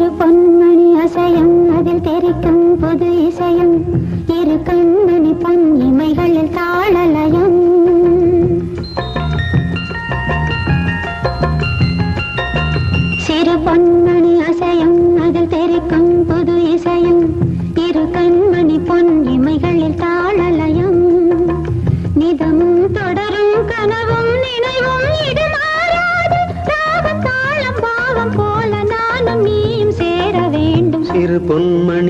சிறு பொன்மணி அசையும் அதில் தெரிக்கும் புது இசையும் இரு கண்மணி பொன் இமைகளில் தாளலயம் சிறு பொன்மணி அசையும் அதில் தெரிக்கும் புது இசையும் இரு கண்மணி பொன் இமைகளில் தாளலயம் நிதமும் தொடரும் கனவும் நினைவும் இது மாறாது ராகம் தாளம் பாவம் போல நானும் நீயும் சேர வேண்டும் சிறு பொன்மணி